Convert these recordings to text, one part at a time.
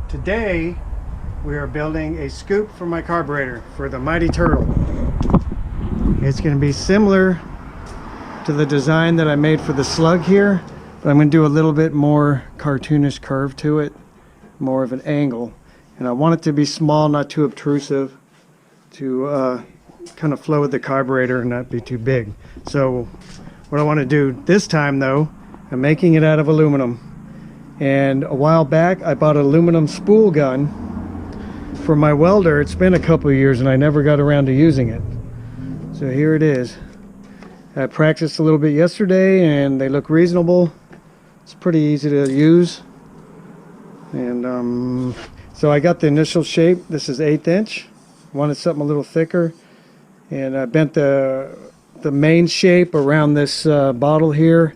Today we are building a scoop for my carburetor for the Mighty Turtle. It's going to be similar to the design that I made for the Slug here, but I'm going to do a little bit more cartoonish curve to it, more of an angle, and I want it to be small, not too obtrusive, to kind of flow with the carburetor and not be too big. So what I want to do this time though, I'm making it out of aluminum. And a while back I bought an aluminum spool gun for my welder. It's been a couple of years and I never got around to using it. So here it is. I practiced a little bit yesterday and they look reasonable. It's pretty easy to use. And so I got the initial shape. This is 1/8 inch. Wanted something a little thicker. And I bent the main shape around this bottle here.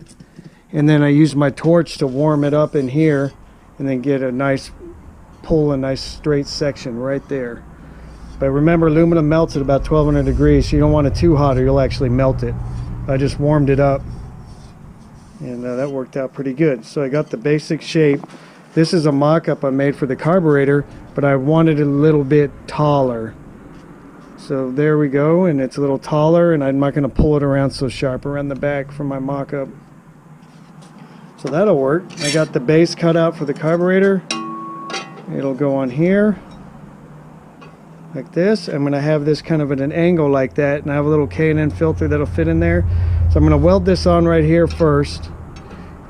And then I used my torch to warm it up in here and then get a nice straight section right there. But remember, aluminum melts at about 1200 degrees, so you don't want it too hot or you'll actually melt it. I just warmed it up and that worked out pretty good. So I got the basic shape. This is a mock-up I made for the carburetor, but I wanted it a little bit taller. So there we go, and it's a little taller, and I'm not going to pull it around so sharp around the back for my mock-up. So that'll work. I got the base cut out for the carburetor. It'll go on here like this. I'm going to have this kind of at an angle like that, and I have a little K&N filter that'll fit in there. So I'm going to weld this on right here first,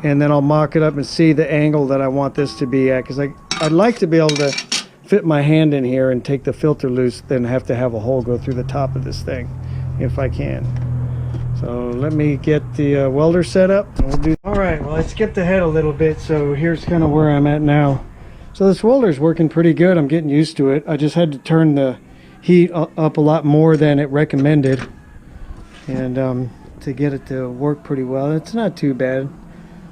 and then I'll mock it up and see the angle that I want this to be at, because I'd like to be able to fit my hand in here and take the filter loose, then have to have a hole go through the top of this thing if I can. So let me get the welder set up. All right, well I skipped ahead a little bit, so here's kind of where I'm at now. So this welder's working pretty good. I'm getting used to it. I just had to turn the heat up a lot more than it recommended, and to get it to work pretty well. It's not too bad.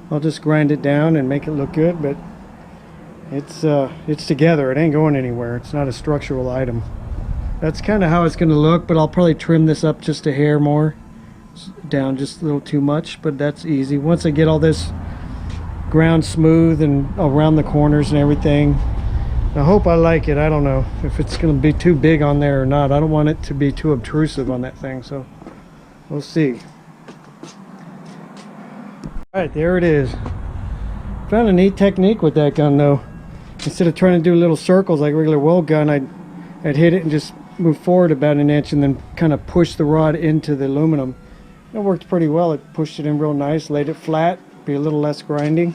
I'll just grind it down and make it look good, but it's together. It ain't going anywhere. It's not a structural item. That's kind of how it's going to look, but I'll probably trim this up just a hair more. Down just a little too much, but that's easy. Once I get all this ground smooth and around the corners and everything, I hope I like it. I don't know if it's going to be too big on there or not. I don't want it to be too obtrusive on that thing, so we'll see. Alright, there it is. Found a neat technique with that gun though. Instead of trying to do little circles like a regular weld gun, I'd hit it and just move forward about 1 inch and then kind of push the rod into the aluminum. It worked pretty well. It pushed it in real nice, laid it flat, be a little less grinding.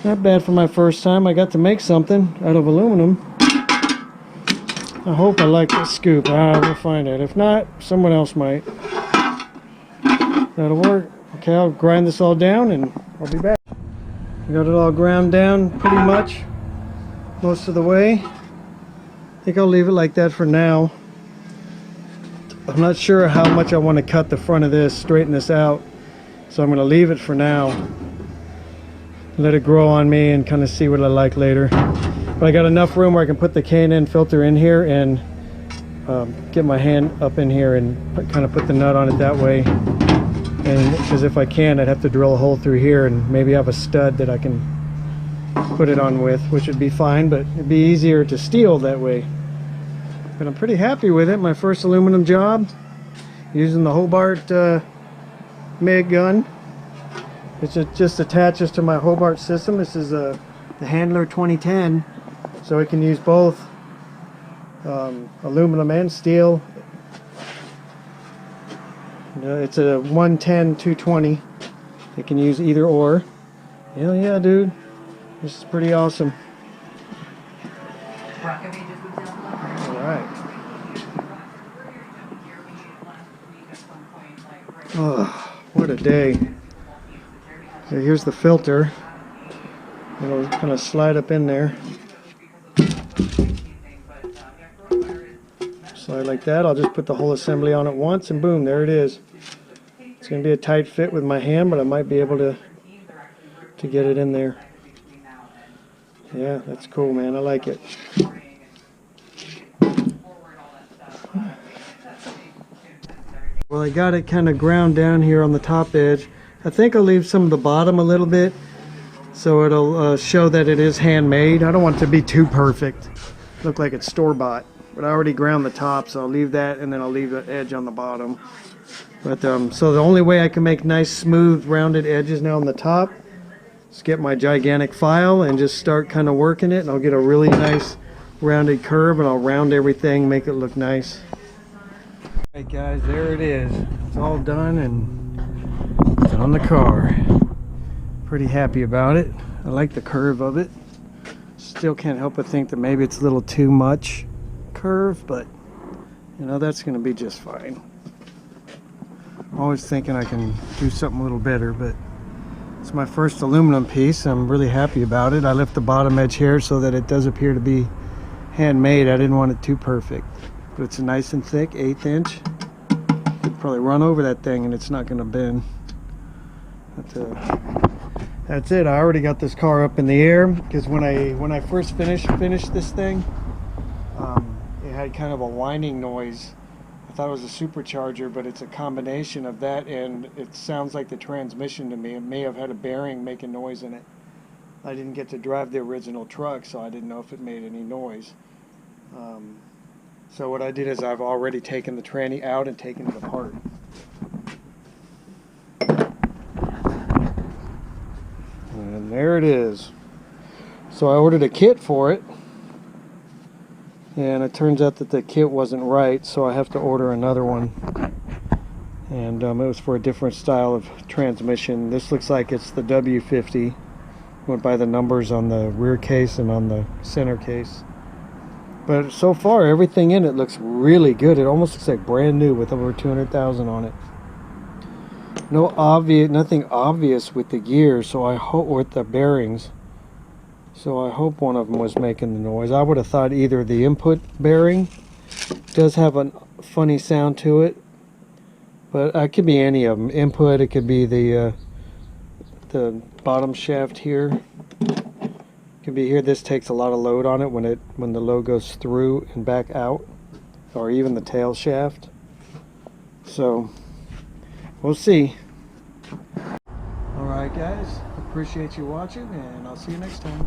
Not bad for my first time. I got to make something out of aluminum. I hope I like this scoop. We'll find out. If not, someone else might. That'll work. Okay, I'll grind this all down and I'll be back. I got it all ground down pretty much most of the way. I think I'll leave it like that for now. I'm not sure how much I want to cut the front of this, straighten this out, so I'm going to leave it for now. Let it grow on me and kind of see what I like later. But I got enough room where I can put the K&N filter in here and get my hand up in here and kind of put the nut on it that way. And because if I can, I'd have to drill a hole through here and maybe have a stud that I can put it on with, which would be fine, but it'd be easier to steel that way. But I'm pretty happy with it. My first aluminum job using the Hobart MIG gun. It just attaches to my Hobart system. This is the Handler 2010, so it can use both aluminum and steel. It's a 110-220. It can use either or. Hell yeah, dude. This is pretty awesome. Alright. Oh, what a day. So here's the filter. It'll kind of slide up in there. Slide like that. I'll just put the whole assembly on at once and boom, there it is. It's going to be a tight fit with my hand, but I might be able to get it in there. Yeah, that's cool, man. I like it. Well, I got it kind of ground down here on the top edge. I think I'll leave some of the bottom a little bit so it'll show that it is handmade. I don't want it to be too perfect, look like it's store-bought, but I already ground the top, so I'll leave that, and then I'll leave the edge on the bottom. But so the only way I can make nice smooth rounded edges now on the top is get my gigantic file and just start kind of working it, and I'll get a really nice rounded curve, and I'll round everything, make it look nice. Alright guys, there it is. It's all done and it's on the car. Pretty happy about it. I like the curve of it. Still can't help but think that maybe it's a little too much curve, but you know, that's going to be just fine. I'm always thinking I can do something a little better, but it's my first aluminum piece. I'm really happy about it. I left the bottom edge here so that it does appear to be handmade. I didn't want it too perfect, but it's nice and thick, 1/8 inch. Could probably run over that thing and it's not going to bend. But, that's it. I already got this car up in the air because when I first finished this thing, it had kind of a whining noise. I thought it was a supercharger, but it's a combination of that and it sounds like the transmission to me. It may have had a bearing making noise in it. I didn't get to drive the original truck, so I didn't know if it made any noise. So what I did is I've already taken the tranny out and taken it apart. And there it is. So I ordered a kit for it, and it turns out that the kit wasn't right, so I have to order another one. And it was for a different style of transmission. This looks like it's the W50. Went by the numbers on the rear case and on the center case. But so far, everything in it looks really good. It almost looks like brand new with over 200,000 on it. Nothing obvious with the gears, so I hope, with the bearings. So I hope one of them was making the noise. I would have thought either the input bearing does have a funny sound to it, but it could be any of them. Input, it could be the bottom shaft here. Could be here. This takes a lot of load on it when the load goes through and back out, or even the tail shaft. So we'll see. Alright guys, appreciate you watching, and I'll see you next time.